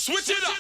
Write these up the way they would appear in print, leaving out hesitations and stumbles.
Switch it up.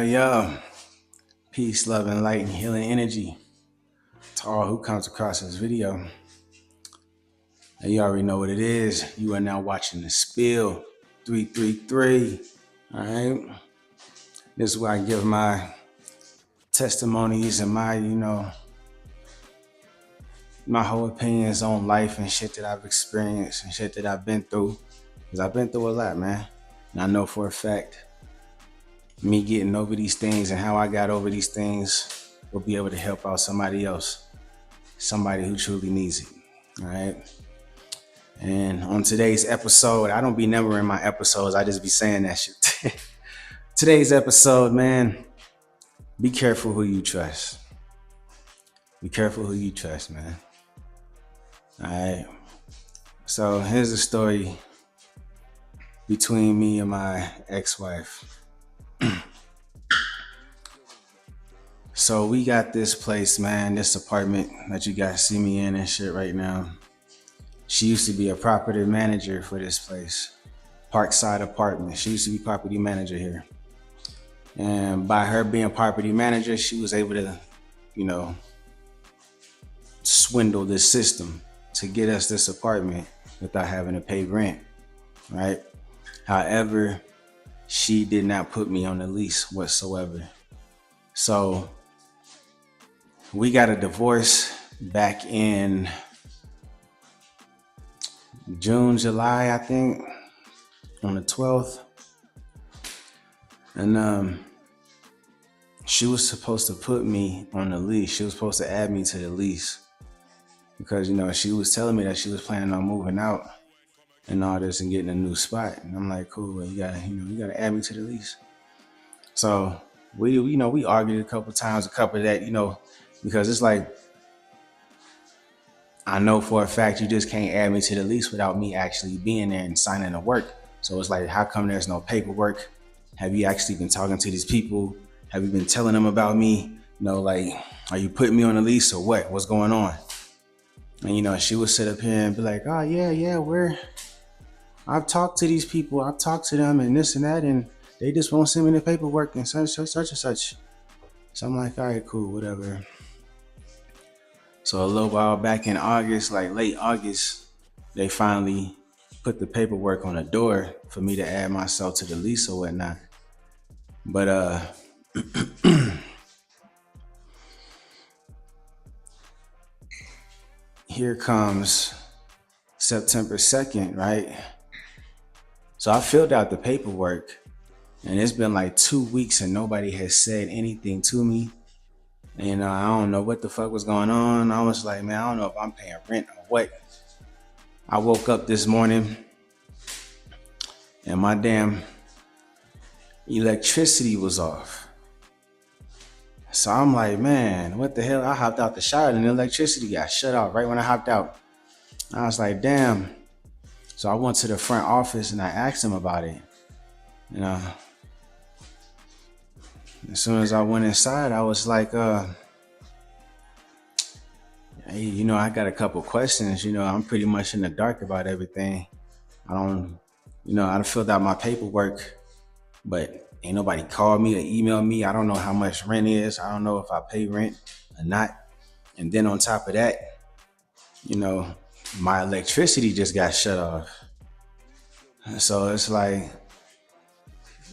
Yo. Peace, love, and light, and healing energy to all who comes across this video. And you already know what it is. You are now watching the Spill 333. All right. This is where I give my testimonies and my, my whole opinions on life and shit that I've experienced and shit that I've been through. Because I've been through a lot, man. And I know for a fact, me getting over these things and how I got over these things will be able to help out somebody else, somebody who truly needs it. All right. And on today's episode, I don't be numbering my episodes. I just be saying that shit. Today's episode, man, be careful who you trust. Be careful who you trust, man. All right. So here's a story between me and my ex-wife. So we got this place, man, this apartment that you guys see me in and shit right now. She used to be a property manager for this place, Parkside Apartment. She used to be property manager here. And by her being property manager, she was able to, swindle this system to get us this apartment without having to pay rent, right? However, she did not put me on the lease whatsoever. So we got a divorce back in June, July, I think, on the 12th. And she was supposed to put me on the lease. She was supposed to add me to the lease because, she was telling me that she was planning on moving out and all this and getting a new spot. And I'm like, cool, well, you gotta add me to the lease. So we argued a couple times, of that, because it's like, I know for a fact you just can't add me to the lease without me actually being there and signing the work. So it's like, how come there's no paperwork? Have you actually been talking to these people? Have you been telling them about me? Are you putting me on the lease or what? What's going on? And she would sit up here and be like, oh yeah, I've talked to these people. I've talked to them and this and that, and they just won't send me the paperwork and such and such. So I'm like, all right, cool, whatever. So a little while back in August, like late August, they finally put the paperwork on the door for me to add myself to the lease or whatnot. But here comes September 2nd, right? So I filled out the paperwork and it's been like 2 weeks and nobody has said anything to me. And I don't know what the fuck was going on. I was like, man, I don't know if I'm paying rent or what. I woke up this morning and my damn electricity was off. So I'm like, man, what the hell? I hopped out the shower and the electricity got shut off right when I hopped out. I was like, damn. So I went to the front office and I asked them about it. As soon as I went inside, I was like, hey, I got a couple questions. I'm pretty much in the dark about everything. I filled out my paperwork, but ain't nobody called me or emailed me. I don't know how much rent is. I don't know if I pay rent or not. And then on top of that, my electricity just got shut off. So it's like,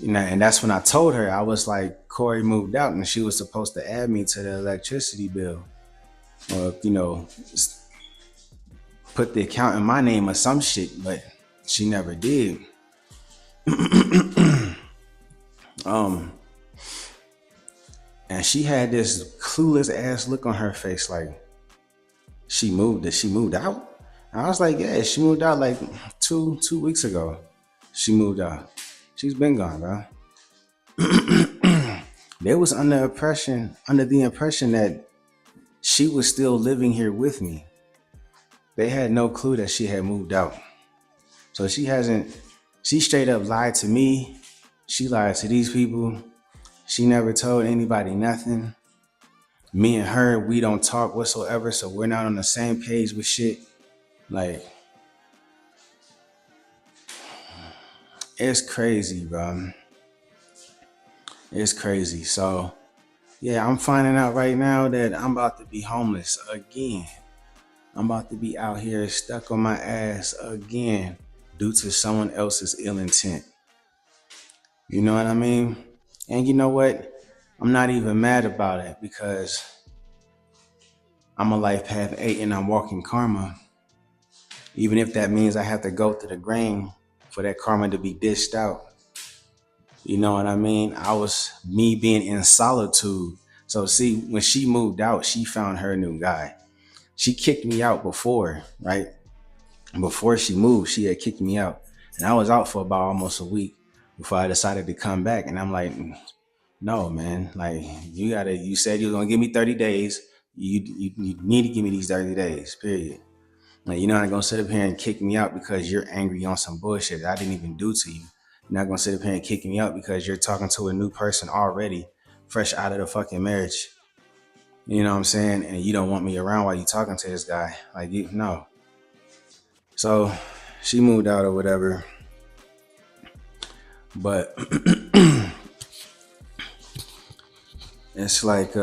and that's when I told her, I was like, Corey moved out and she was supposed to add me to the electricity bill. Or, put the account in my name or some shit, but she never did. And she had this clueless ass look on her face like, she moved. Did she moved out? And I was like, yeah, she moved out like two weeks ago. She moved out. She's been gone, bro. They was under the impression that she was still living here with me. They had no clue that she had moved out. So she straight up lied to me. She lied to these people. She never told anybody nothing. Me and her, we don't talk whatsoever, so we're not on the same page with shit. Like, it's crazy, bro. It's crazy. So, yeah, I'm finding out right now that I'm about to be homeless again. I'm about to be out here stuck on my ass again due to someone else's ill intent. You know what I mean? And you know what? I'm not even mad about it because I'm a life path 8 and I'm walking karma. Even if that means I have to go through the grain for that karma to be dished out. You know what I mean? I was me being in solitude. So see, when she moved out, she found her new guy. She kicked me out before, right? Before she moved, she had kicked me out. And I was out for about almost a week before I decided to come back. And I'm like, no, man, like you said you were gonna give me 30 days. You need to give me these 30 days, period. Like, you're not gonna sit up here and kick me out because you're angry on some bullshit that I didn't even do to you. You're not gonna sit up here and kick me out because you're talking to a new person already, fresh out of the fucking marriage. You know what I'm saying? And you don't want me around while you talking to this guy. Like, no. So she moved out or whatever. But it's like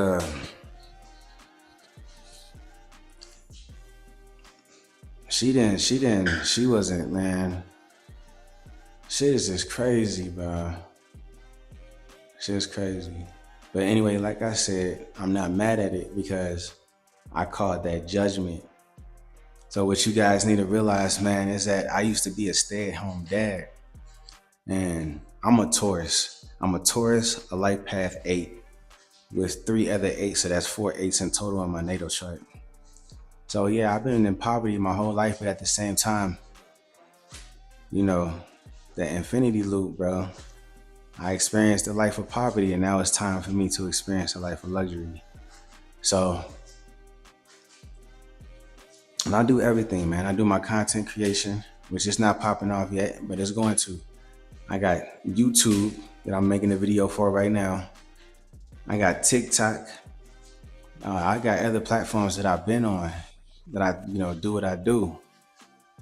she wasn't, man. Shit is just crazy, bro. Shit is crazy. But anyway, like I said, I'm not mad at it because I called that judgment. So what you guys need to realize, man, is that I used to be a stay-at-home dad. And I'm a Taurus. I'm a Taurus, a life path 8 with 3 other 8s. So that's 4 8s in total on my natal chart. So yeah, I've been in poverty my whole life, but at the same time, you know, the infinity loop, bro. I experienced a life of poverty and now it's time for me to experience a life of luxury. So, and I do everything, man. I do my content creation, which is not popping off yet, but it's going to. I got YouTube that I'm making a video for right now. I got TikTok. I got other platforms that I've been on that I, do what I do.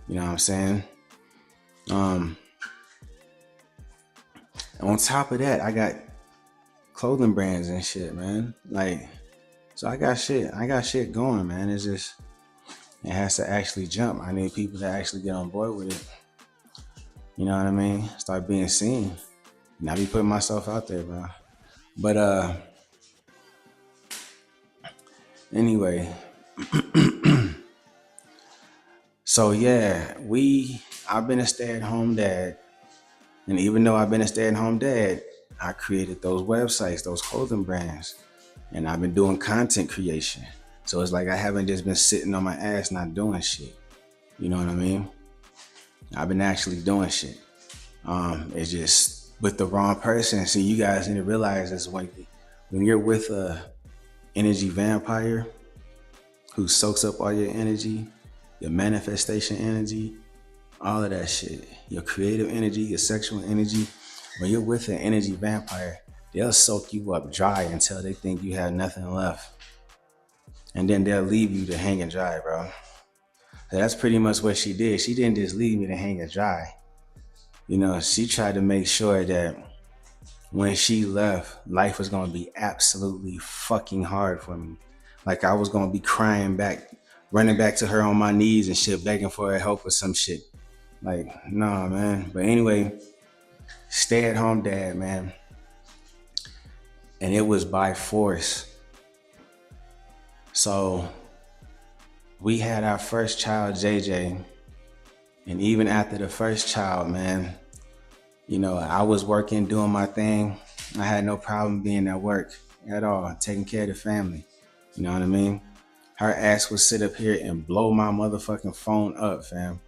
You know what I'm saying? On top of that, I got clothing brands and shit, man. Like, so I got shit going, man. It's just, it has to actually jump. I need people to actually get on board with it. You know what I mean? Start being seen. And I be putting myself out there, bro. But anyway. So yeah, I've been a stay-at-home dad. And even though I've been a stay-at-home dad, I created those websites, those clothing brands. And I've been doing content creation. So it's like I haven't just been sitting on my ass not doing shit. You know what I mean? I've been actually doing shit. It's just with the wrong person. See, you guys need to realize this: when you're with a energy vampire who soaks up all your energy, your manifestation energy, all of that shit, your creative energy, your sexual energy, when you're with an energy vampire, they'll soak you up dry until they think you have nothing left. And then they'll leave you to hang and dry, bro. So that's pretty much what she did. She didn't just leave me to hang and dry. She tried to make sure that when she left, life was going to be absolutely fucking hard for me. Like I was going to be crying back, running back to her on my knees and shit, begging for her help or some shit. Like, nah, man. But anyway, stay-at-home dad, man. And it was by force. So we had our first child, JJ. And even after the first child, man, I was working, doing my thing. I had no problem being at work. at all, taking care of the family. You know what I mean? Her ass would sit up here and blow my motherfucking phone up, fam.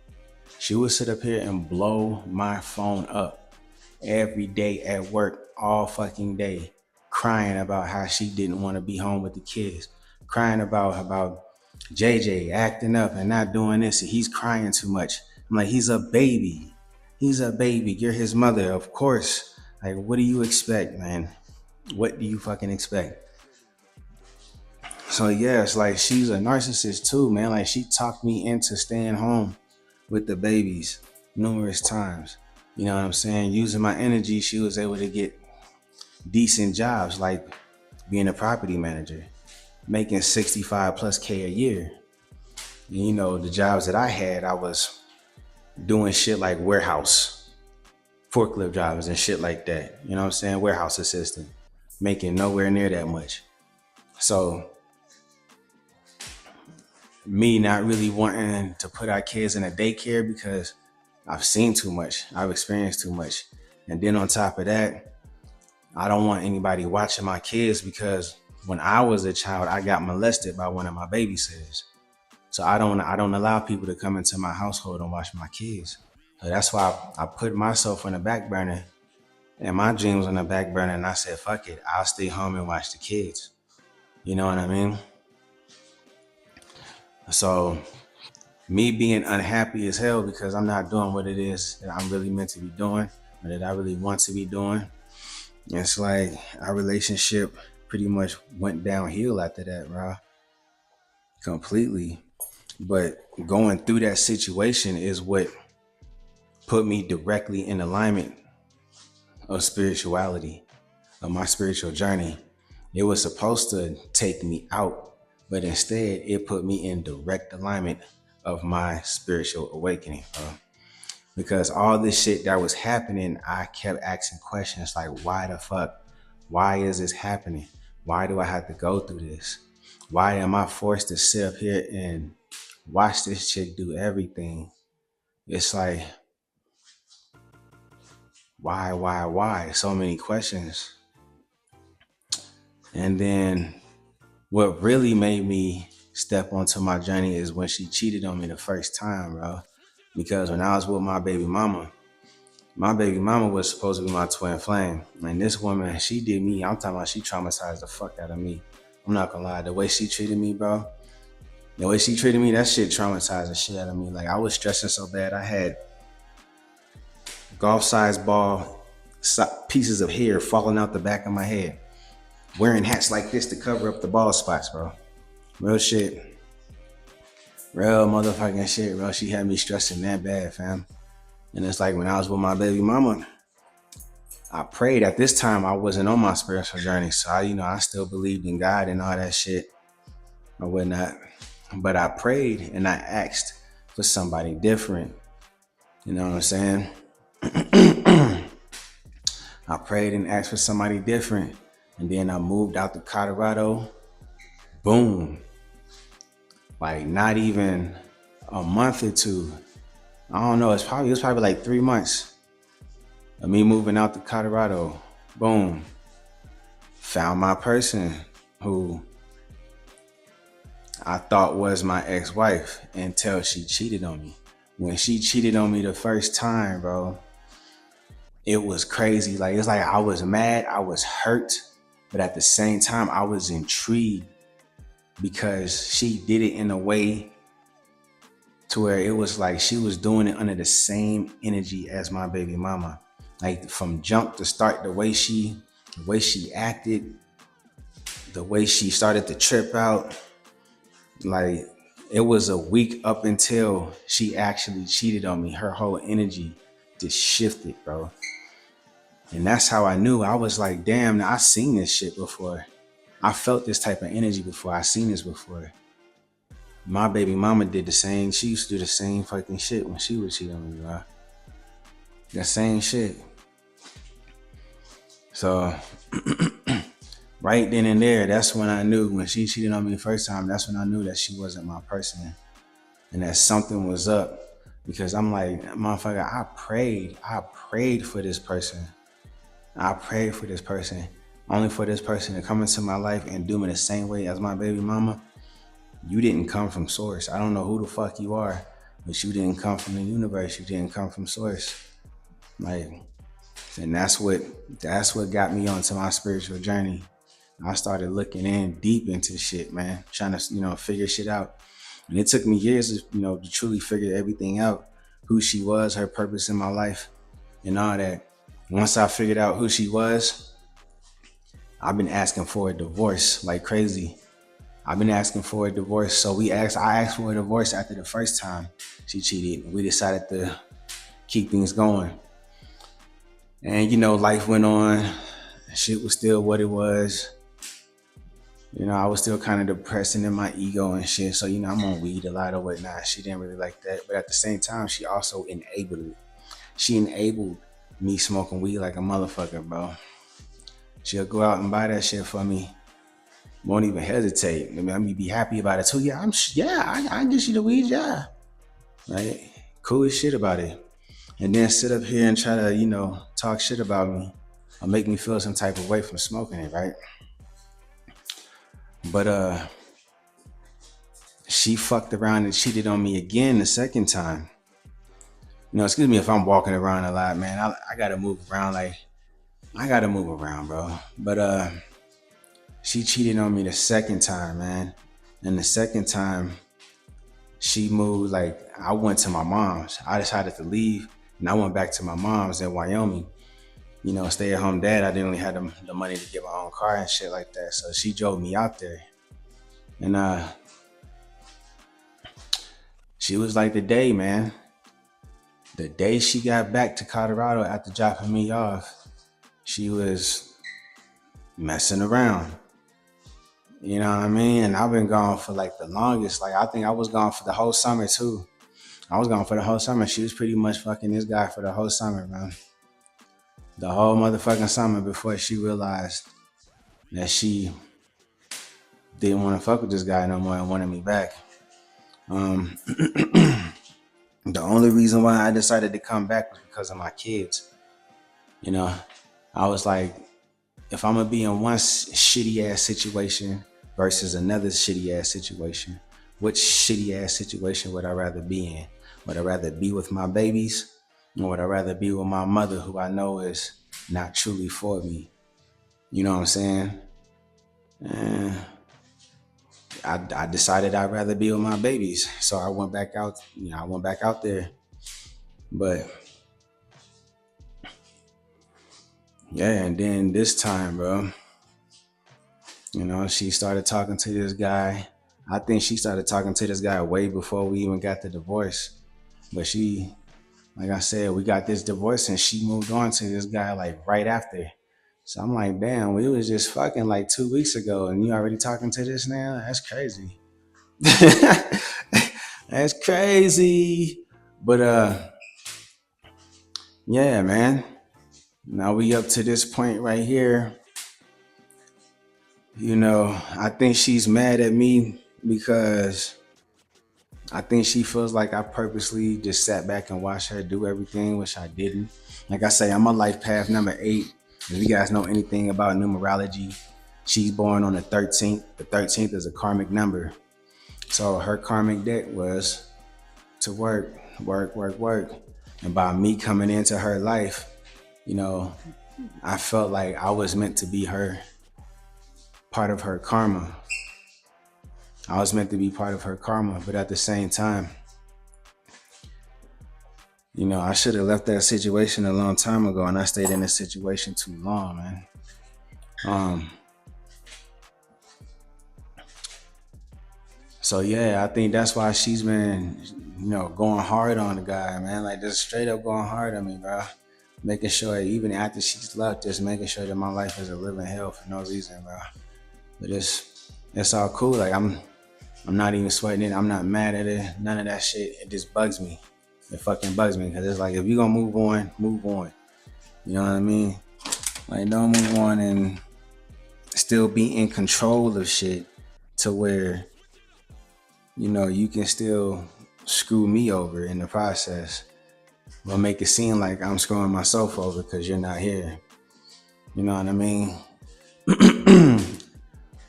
She would sit up here and blow my phone up every day at work, all fucking day, crying about how she didn't want to be home with the kids, crying about JJ acting up and not doing this. And he's crying too much. I'm like, he's a baby. He's a baby. You're his mother, of course. Like, what do you expect, man? What do you fucking expect? So yeah, it's like she's a narcissist too, man. Like she talked me into staying home with the babies numerous times. You know what I'm saying? Using my energy, she was able to get decent jobs like being a property manager, making 65 plus K a year. And, you know, the jobs that I had, I was doing shit like warehouse, forklift drivers and shit like that. You know what I'm saying? Warehouse assistant, making nowhere near that much. So me not really wanting to put our kids in a daycare because I've seen too much. I've experienced too much. And then on top of that, I don't want anybody watching my kids because when I was a child, I got molested by one of my babysitters. So I don't allow people to come into my household and watch my kids. So that's why I put myself on the back burner and my dreams on the back burner. And I said, fuck it, I'll stay home and watch the kids. You know what I mean? So me being unhappy as hell because I'm not doing what it is that I'm really meant to be doing or that I really want to be doing. It's like our relationship pretty much went downhill after that, bro. Completely. But going through that situation is what put me directly in alignment of spirituality, of my spiritual journey. It was supposed to take me out, but instead it put me in direct alignment of my spiritual awakening, bro. Because all this shit that was happening, I kept asking questions like, why the fuck? Why is this happening? Why do I have to go through this? Why am I forced to sit up here and watch this chick do everything? It's like, why? So many questions. And then what really made me step onto my journey is when she cheated on me the first time, bro. Because when I was with my baby mama was supposed to be my twin flame. And this woman, she did me. I'm talking about she traumatized the fuck out of me. I'm not gonna lie. The way she treated me, bro. The way she treated me, that shit traumatized the shit out of me. Like, I was stressing so bad. I had golf-sized ball, pieces of hair falling out the back of my head. Wearing hats like this to cover up the bald spots, bro. Real shit. Real motherfucking shit, bro. She had me stressing that bad, fam. And it's like when I was with my baby mama, I prayed. At this time, I wasn't on my spiritual journey. So I still believed in God and all that shit or whatnot. But I prayed and I asked for somebody different. You know what I'm saying? I prayed and asked for somebody different. And then I moved out to Colorado. Boom. Like not even a month or two. I don't know. It was probably like 3 months of me moving out to Colorado. Boom. Found my person who I thought was my ex-wife until she cheated on me. When she cheated on me the first time, bro, it was crazy. Like, it's like I was mad, I was hurt, but at the same time, I was intrigued because she did it in a way to where it was like she was doing it under the same energy as my baby mama. Like from jump to start, the way she acted, the way she started to trip out, like it was a week up until she actually cheated on me. Her whole energy just shifted, bro. And that's how I knew. I was like, damn, I seen this shit before. I felt this type of energy before. I seen this before. My baby mama did the same. She used to do the same fucking shit when she would cheat on me, bro. The same shit. So right then and there, that's when I knew. When she cheated on me the first time, that's when I knew that she wasn't my person and that something was up. Because I'm like, motherfucker, I prayed for this person. I prayed for this person. only for this person to come into my life and do me the same way as my baby mama. You didn't come from source. I don't know who the fuck you are, but you didn't come from the universe. You didn't come from source. Like, and that's what got me onto my spiritual journey. I started looking in deep into shit, man, trying to, figure shit out. And it took me years to, to truly figure everything out, who she was, her purpose in my life, and all that. Once I figured out who she was, I've been asking for a divorce like crazy. I've been asking for a divorce. So I asked for a divorce after the first time she cheated. We decided to keep things going. And, life went on. Shit was still what it was. I was still kind of depressing in my ego and shit. So, I'm on weed a lot or whatnot. She didn't really like that. But at the same time, she also enabled it. She enabled me smoking weed like a motherfucker, bro. She'll go out and buy that shit for me. Won't even hesitate. I mean, be happy about it too. Yeah, I get you the weed, yeah. Right? Cool as shit about it. And then sit up here and try to, talk shit about me or make me feel some type of way from smoking it, right? But she fucked around and cheated on me again the second time. Excuse me if I'm walking around a lot, man. I gotta move around bro. But she cheated on me the second time, man. And the second time she moved, like, I went to my mom's. I decided to leave and I went back to my mom's in Wyoming. Stay at home dad. I didn't really have the money to get my own car and shit like that. So she drove me out there. And she was like the day, man. The day she got back to Colorado after dropping me off, she was messing around. You know what I mean? And I've been gone for like the longest. Like, I think I was gone for the whole summer too. I was gone for the whole summer. She was pretty much fucking this guy for the whole summer, man. The whole motherfucking summer before she realized that she didn't want to fuck with this guy no more and wanted me back. The only reason why I decided to come back was because of my kids. I was like, if I'm gonna be in one shitty ass situation versus another shitty ass situation, which shitty ass situation would I rather be in? Would I rather be with my babies, or would I rather be with my mother, who I know is not truly for me? You know what I'm saying? And I decided I'd rather be with my babies, so I went back out. I went back out there, but yeah. And then this time, bro, she started talking to this guy. I think she started talking to this guy way before we even got the divorce. But she, like I said, we got this divorce and she moved on to this guy like right after. So I'm like, damn, we was just fucking like 2 weeks ago and you already talking to this now? That's crazy. That's crazy. But yeah, man. Now we up to this point right here. I think she's mad at me because I think she feels like I purposely just sat back and watched her do everything, which I didn't. Like I say, I'm on life path number 8. If you guys know anything about numerology, she's born on the 13th. The 13th is a karmic number. So her karmic debt was to work. And by me coming into her life, I felt like I was meant to be part of her karma. I was meant to be part of her karma, but at the same time, I should have left that situation a long time ago, and I stayed in this situation too long, man. So yeah, I think that's why she's been, going hard on the guy, man. Like, just straight up going hard on me, bro. Making sure, even after she's left, just making sure that my life is a living hell for no reason, bro. But it's all cool. Like, I'm not even sweating it. I'm not mad at it. None of that shit. It just bugs me. It fucking bugs me because it's like, if you're gonna move on, move on. You know what I mean? Like, don't move on and still be in control of shit to where, you can still screw me over in the process. But make it seem like I'm screwing myself over because you're not here. You know what I mean?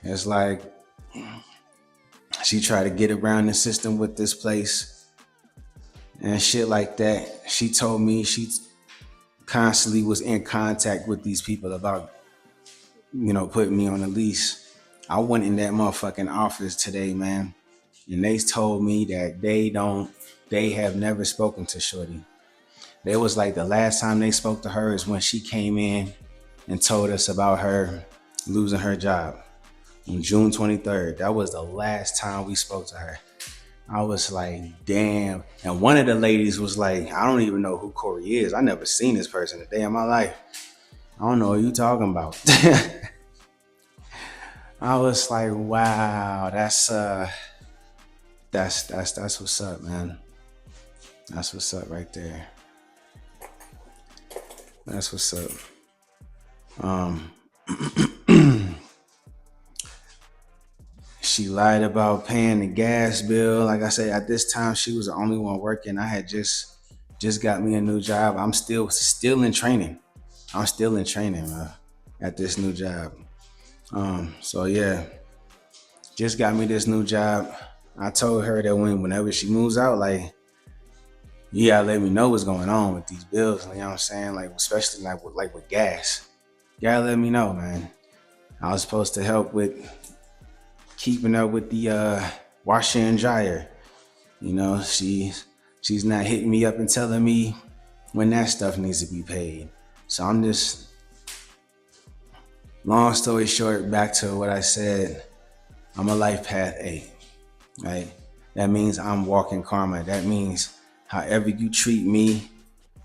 It's like she tried to get around the system with this place and shit like that. She told me she constantly was in contact with these people about, putting me on a lease. I went in that motherfucking office today, man, and they told me that they have never spoken to Shorty. They was like the last time they spoke to her is when she came in and told us about her losing her job on June 23rd. That was the last time we spoke to her. I was like, damn. And one of the ladies was like, I don't even know who Corey is. I never seen this person a day in my life. I don't know what you talking about. I was like, wow, that's what's up, man. That's what's up right there. That's what's up. She lied about paying the gas bill. Like I said, at this time she was the only one working. I had just got me a new job. I'm still in training. I'm still in training at this new job. So yeah, just got me this new job. I told her that whenever she moves out, like, you gotta let me know what's going on with these bills. You know what I'm saying? Like, especially with gas. You gotta let me know, man. I was supposed to help with keeping up with the washer and dryer. She's not hitting me up and telling me when that stuff needs to be paid. So I'm just, long story short, back to what I said. I'm a life path A, right? That means I'm walking karma. That means however you treat me,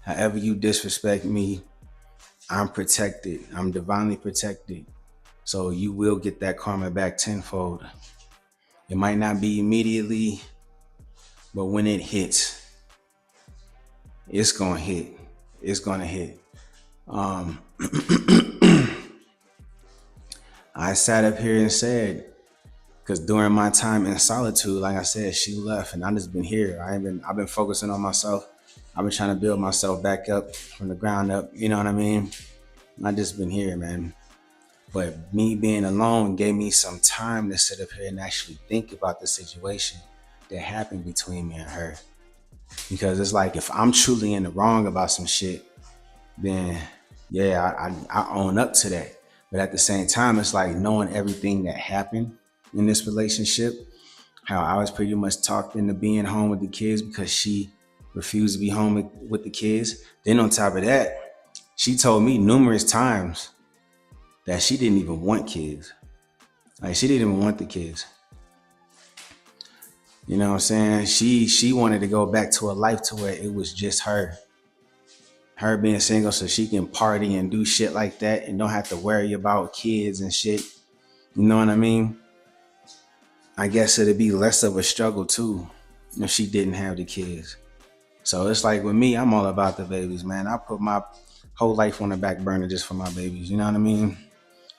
however you disrespect me, I'm protected. I'm divinely protected. So you will get that karma back tenfold. It might not be immediately, but when it hits, it's gonna hit. It's gonna hit. I sat up here and said, because during my time in solitude, like I said, she left and I just been here. I've been focusing on myself. I've been trying to build myself back up from the ground up. You know what I mean? I just been here, man. But me being alone gave me some time to sit up here and actually think about the situation that happened between me and her. Because it's like, if I'm truly in the wrong about some shit, then yeah, I own up to that. But at the same time, it's like knowing everything that happened in this relationship, how I was pretty much talked into being home with the kids because she refused to be home with the kids. Then on top of that, she told me numerous times that she didn't even want kids. Like, she didn't even want the kids. You know what I'm saying? She wanted to go back to a life to where it was just her being single, so she can party and do shit like that and don't have to worry about kids and shit. You know what I mean? I guess it'd be less of a struggle too if she didn't have the kids. So it's like with me, I'm all about the babies, man. I put my whole life on the back burner just for my babies. You know what I mean?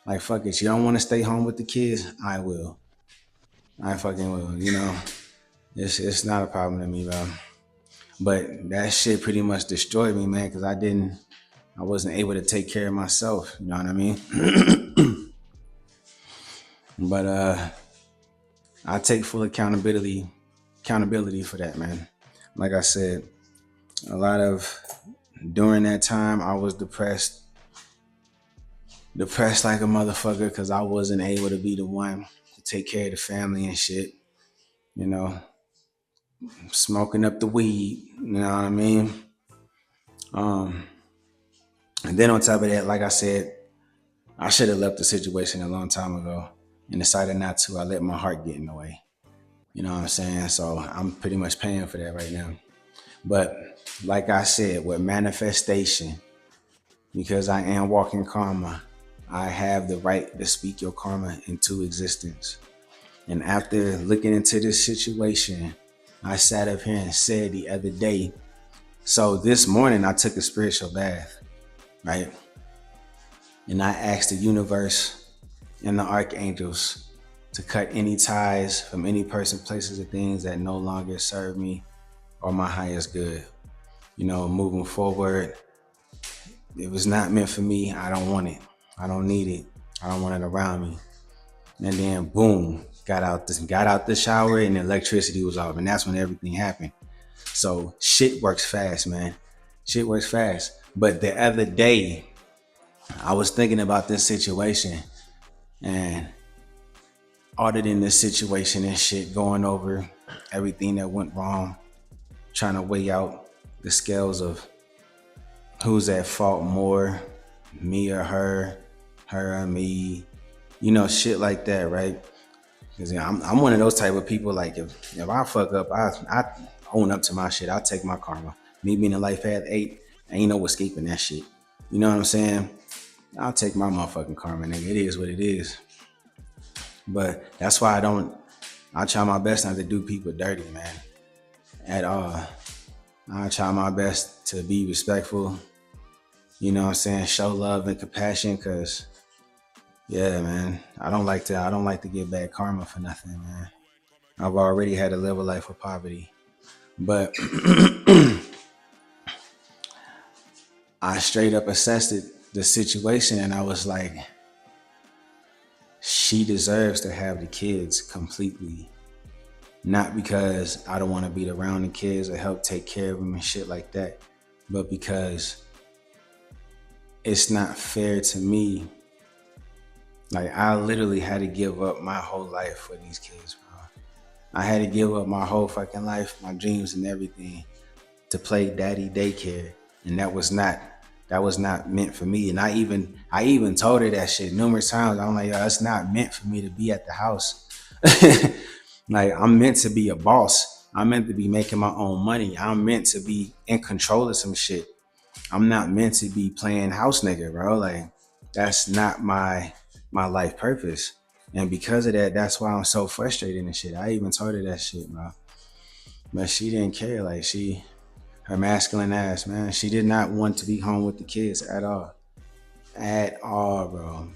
Like, fuck it. You don't want to stay home with the kids? I will. I fucking will. It's not a problem to me, bro. But that shit pretty much destroyed me, man, because I wasn't able to take care of myself. You know what I mean? But I take full accountability for that, man. Like I said, during that time, I was depressed like a motherfucker because I wasn't able to be the one to take care of the family and shit. Smoking up the weed, you know what I mean? And then on top of that, like I said, I should have left the situation a long time ago and decided not to. I let my heart get in the way. You know what I'm saying? So I'm pretty much paying for that right now. But like I said, with manifestation, because I am walking karma, I have the right to speak your karma into existence. And after looking into this situation, I sat up here and said the other day, so this morning I took a spiritual bath, right? And I asked the universe and the archangels to cut any ties from any person, places, or things that no longer serve me or my highest good. Moving forward, if it's not meant for me, I don't want it. I don't need it. I don't want it around me. And then boom, got out the shower and the electricity was off. And that's when everything happened. So shit works fast, man. Shit works fast. But the other day, I was thinking about this situation and auditing this situation and shit, going over everything that went wrong, trying to weigh out the scales of who's at fault more, me or her or me, shit like that, right? Because I'm one of those type of people. Like if I fuck up, I own up to my shit. I'll take my karma. Me being a life path 8, ain't no escaping that shit. You know what I'm saying? I'll take my motherfucking karma, nigga. It is what it is. But that's why I try my best not to do people dirty, man, at all. I try my best to be respectful, you know what I'm saying? Show love and compassion, cause yeah, man, I don't like to get bad karma for nothing, man. I've already had to live a life of poverty. But I straight up assessed the situation and I was like, she deserves to have the kids completely. Not because I don't want to be around the kids or help take care of them and shit like that, but because it's not fair to me. Like, I literally had to give up my whole life for these kids, bro. I had to give up my whole fucking life, my dreams and everything to play daddy daycare. And that was not meant for me. And I even told her that shit numerous times. I'm like, yo, it's not meant for me to be at the house. Like, I'm meant to be a boss. I'm meant to be making my own money. I'm meant to be in control of some shit. I'm not meant to be playing house nigga, bro. Like, that's not my life purpose. And because of that, that's why I'm so frustrated and shit. I even told her that shit, bro. But she didn't care. Like, her masculine ass, man, she did not want to be home with the kids at all. At all, bro.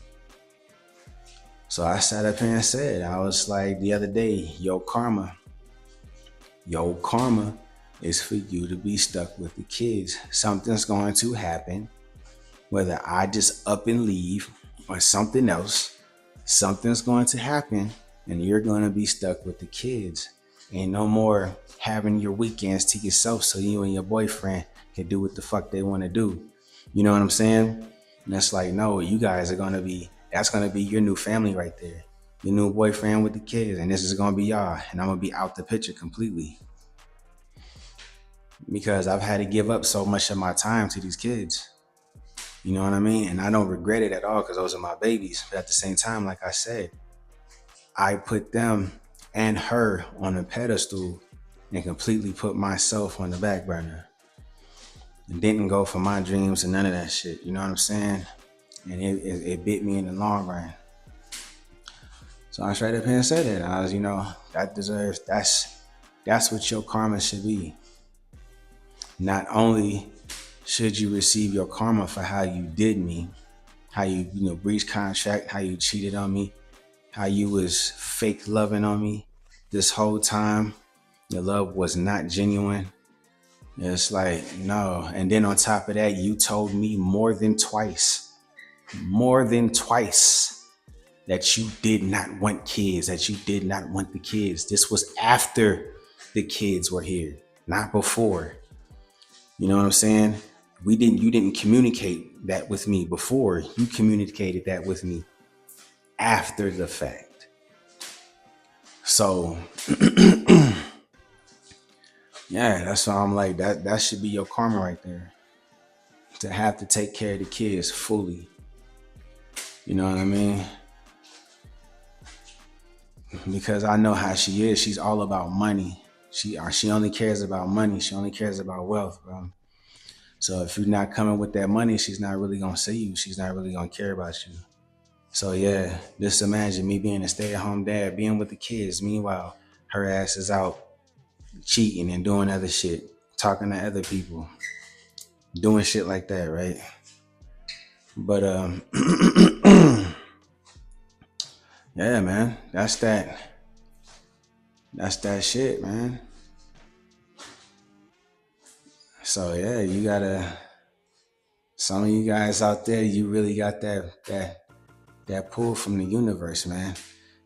So I sat up here and said, I was like the other day, your karma is for you to be stuck with the kids. Something's going to happen, whether I just up and leave or something else. Something's going to happen and you're going to be stuck with the kids. Ain't no more having your weekends to yourself so you and your boyfriend can do what the fuck they want to do. You know what I'm saying? And that's like, no, you guys are going to be, that's going to be your new family right there. Your new boyfriend with the kids. And this is going to be y'all. And I'm going to be out the picture completely. Because I've had to give up so much of my time to these kids. You know what I mean? And I don't regret it at all because those are my babies. But at the same time, like I said, I put them and her on a pedestal and completely put myself on the back burner. And didn't go for my dreams and none of that shit. You know what I'm saying? And it bit me in the long run. So I straight up here and said it. I was, that's what your karma should be. Not only should you receive your karma for how you did me, how you breached contract, how you cheated on me, how you was fake loving on me this whole time. Your love was not genuine. It's like, no. And then on top of that, you told me more than twice that you did not want kids, that you did not want the kids. This was after the kids were here, not before. You know what I'm saying? You didn't communicate that with me before. You communicated that with me after the fact. So yeah, that's why I'm like, that should be your karma right there. To have to take care of the kids fully. You know what I mean? Because I know how she is. She's all about money. She only cares about money. She only cares about wealth, bro. So if you're not coming with that money, she's not really gonna see you. She's not really gonna care about you. So yeah, just imagine me being a stay-at-home dad, being with the kids. Meanwhile, her ass is out cheating and doing other shit, talking to other people, doing shit like that, right? But yeah, man, that's that shit, man. So yeah, you gotta. Some of you guys out there, you really got that that pull from the universe, man.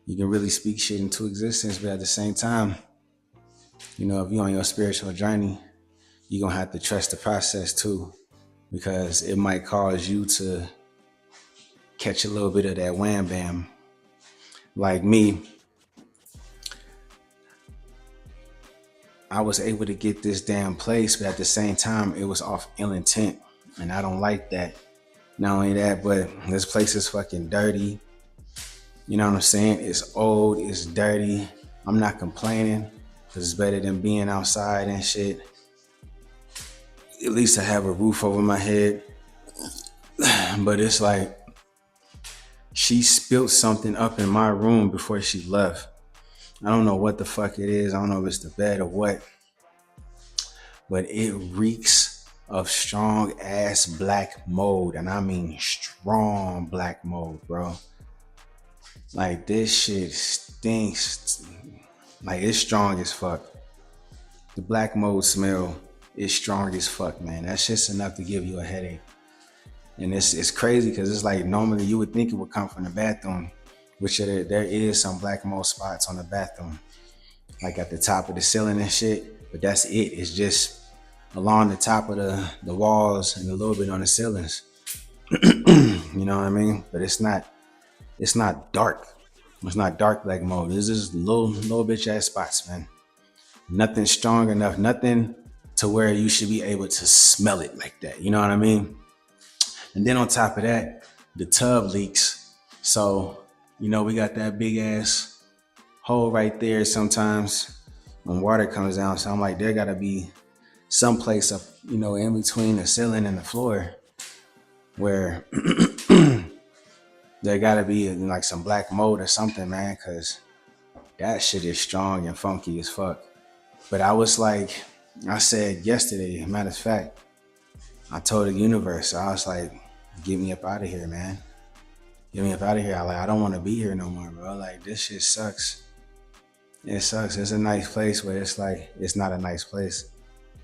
You can really speak shit into existence, but at the same time, if you're on your spiritual journey, you're gonna have to trust the process too, because it might cause you to catch a little bit of that wham bam. Like me, I was able to get this damn place, but at the same time, it was off ill intent, and I don't like that. Not only that, but this place is fucking dirty. You know what I'm saying? It's old, it's dirty. I'm not complaining, because it's better than being outside and shit. At least I have a roof over my head. But it's like, she spilled something up in my room before she left. I don't know what the fuck it is. I don't know if it's the bed or what. But it reeks of strong ass black mold. And I mean strong black mold, bro. Like, this shit stinks. Like, it's strong as fuck. The black mold smell is strong as fuck, man. That's just enough to give you a headache. And it's crazy because it's like, normally you would think it would come from the bathroom, which there is some black mold spots on the bathroom, like at the top of the ceiling and shit. But that's it. It's just along the top of the walls and a little bit on the ceilings. You know what I mean? But it's not dark. It's not dark black mold. It's just little bitch ass spots, man. Nothing strong enough, nothing to where you should be able to smell it like that. You know what I mean? And then on top of that, the tub leaks. So, we got that big ass hole right there sometimes when water comes down. So I'm like, there gotta be some place up, in between the ceiling and the floor where there gotta be like some black mold or something, man, because that shit is strong and funky as fuck. But I was like, I said yesterday, matter of fact, I told the universe, I was like, get me up out of here, man. Get me up out of here. I don't want to be here no more, bro. Like, this shit sucks. It sucks. It's a nice place, but it's like, it's not a nice place.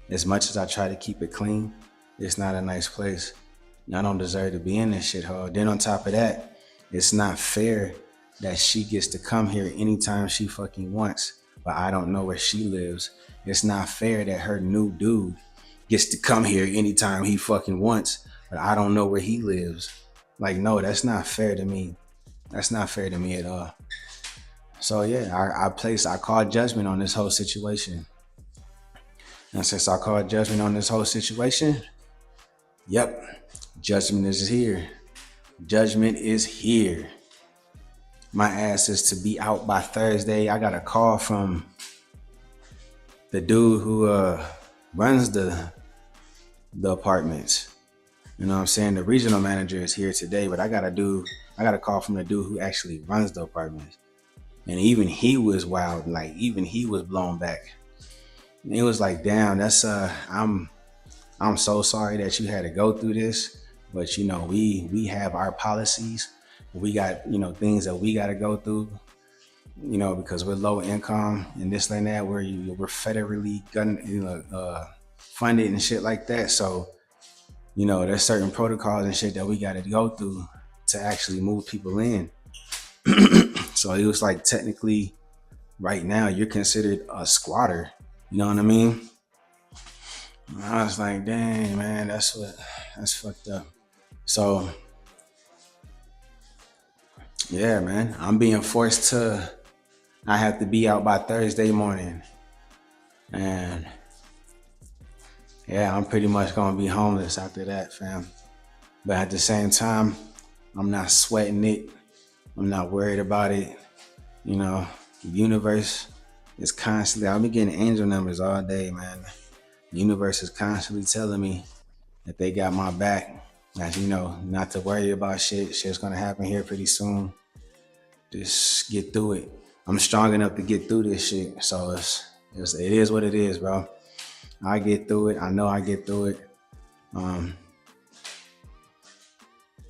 As much as I try to keep it clean, it's not a nice place. I don't deserve to be in this shithole. Then on top of that, it's not fair that she gets to come here anytime she fucking wants, but I don't know where she lives. It's not fair that her new dude gets to come here anytime he fucking wants, but I don't know where he lives. Like, no, that's not fair to me. That's not fair to me at all. So yeah, I called judgment on this whole situation. And since I called judgment on this whole situation, yep, judgment is here. Judgment is here. My ass is to be out by Thursday. I got a call from the dude who runs the apartments. You know what I'm saying? The regional manager is here today, but I got a call from the dude who actually runs the apartments. And even he was wild, like even he was blown back. And it was like, damn, that's I'm so sorry that you had to go through this, but we have our policies. We got, things that we got to go through, because we're low income and this and that, we're federally funded and shit like that. So, there's certain protocols and shit that we got to go through to actually move people in. So it was like, technically right now you're considered a squatter. You know what I mean? And I was like, dang, man, that's fucked up. So yeah, man, I'm being forced to, I have to be out by Thursday morning. And yeah, I'm pretty much gonna be homeless after that, fam. But at the same time, I'm not sweating it. I'm not worried about it. The universe is constantly, I've been getting angel numbers all day, man. The universe is constantly telling me that they got my back. That, not to worry about shit. Shit's gonna happen here pretty soon. Just get through it. I'm strong enough to get through this shit. So it is what it is, bro. I get through it. I know I get through it.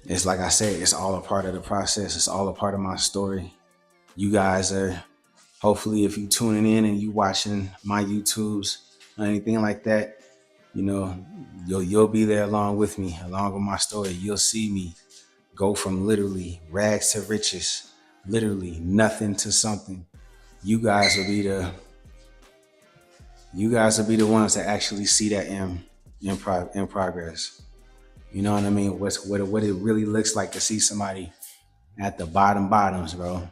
It's like I said, it's all a part of the process. It's all a part of my story. You guys are, hopefully, if you tuning in and you watching my YouTubes or anything like that, you'll be there along with me, along with my story. You'll see me go from literally rags to riches, literally nothing to something. You guys will be the ones that actually see that in progress. You know what I mean? What it really looks like to see somebody at the bottoms, bro.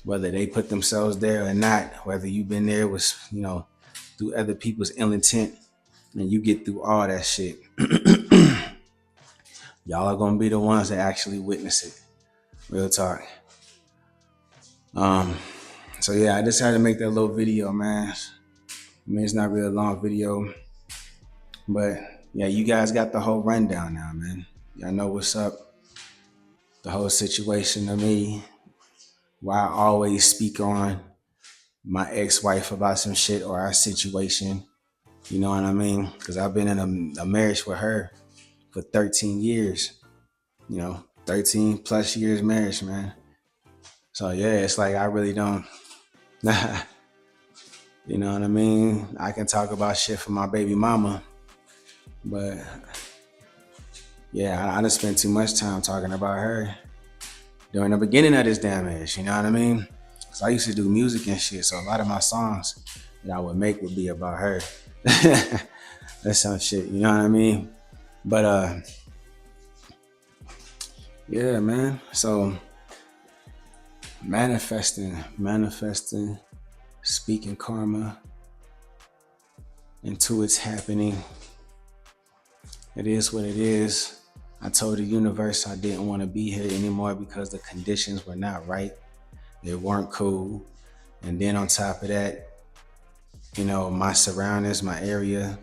Whether they put themselves there or not, whether you've been there was, through other people's ill intent, and you get through all that shit. Y'all are gonna be the ones that actually witness it. Real talk. So yeah, I decided to make that little video, man. I mean, it's not really a long video, but yeah, you guys got the whole rundown now, man. Y'all know what's up. The whole situation of me, why I always speak on my ex-wife about some shit or our situation. You know what I mean? Because I've been in a marriage with her for 13 years. 13 plus years marriage, man. So yeah, it's like I really don't. You know what I mean? I can talk about shit for my baby mama, but yeah, I done spent too much time talking about her during the beginning of this damn marriage. You know what I mean? Cause I used to do music and shit, so a lot of my songs that I would make would be about her. That's some shit, you know what I mean? But yeah, man. So manifesting, speaking karma into its happening. It is what it is. I told the universe I didn't want to be here anymore because the conditions were not right. They weren't cool. And then on top of that, my surroundings, my area,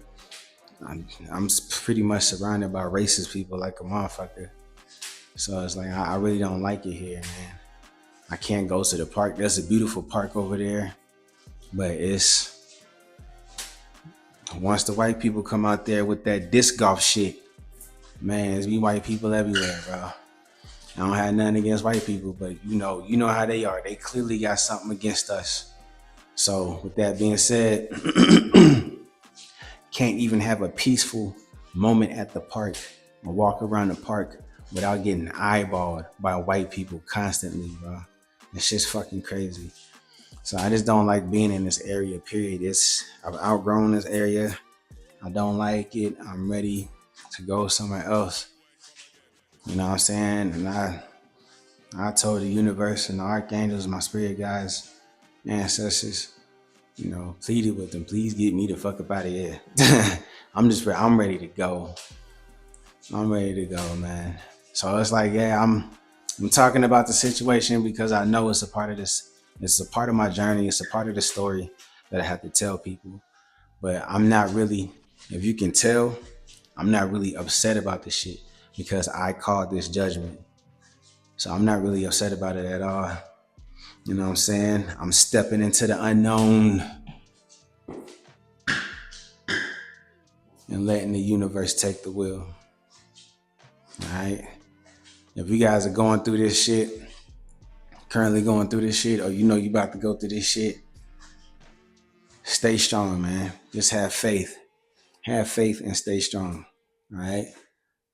I'm pretty much surrounded by racist people like a motherfucker. So it's like, I really don't like it here, man. I can't go to the park. There's a beautiful park over there, but once the white people come out there with that disc golf shit, man, there's be white people everywhere, bro. I don't have nothing against white people, but you know how they are. They clearly got something against us. So with that being said, can't even have a peaceful moment at the park or walk around the park without getting eyeballed by white people constantly, bro. It's just fucking crazy. So I just don't like being in this area, period. I've outgrown this area. I don't like it. I'm ready to go somewhere else. You know what I'm saying? And I told the universe and the archangels, my spirit guides, ancestors, pleaded with them, please get me the fuck up out of here. I'm ready to go. I'm ready to go, man. So it's like, yeah, I'm talking about the situation because I know it's a part of this. It's a part of my journey. It's a part of the story that I have to tell people. But I'm not really, if you can tell, I'm not really upset about this shit because I called this judgment. So I'm not really upset about it at all. You know what I'm saying? I'm stepping into the unknown and letting the universe take the wheel. All right? If you guys are going through this shit, currently going through this shit, or you about to go through this shit, stay strong, man. Just have faith. Have faith and stay strong. All right?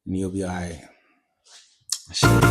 And you'll be all right. Shit.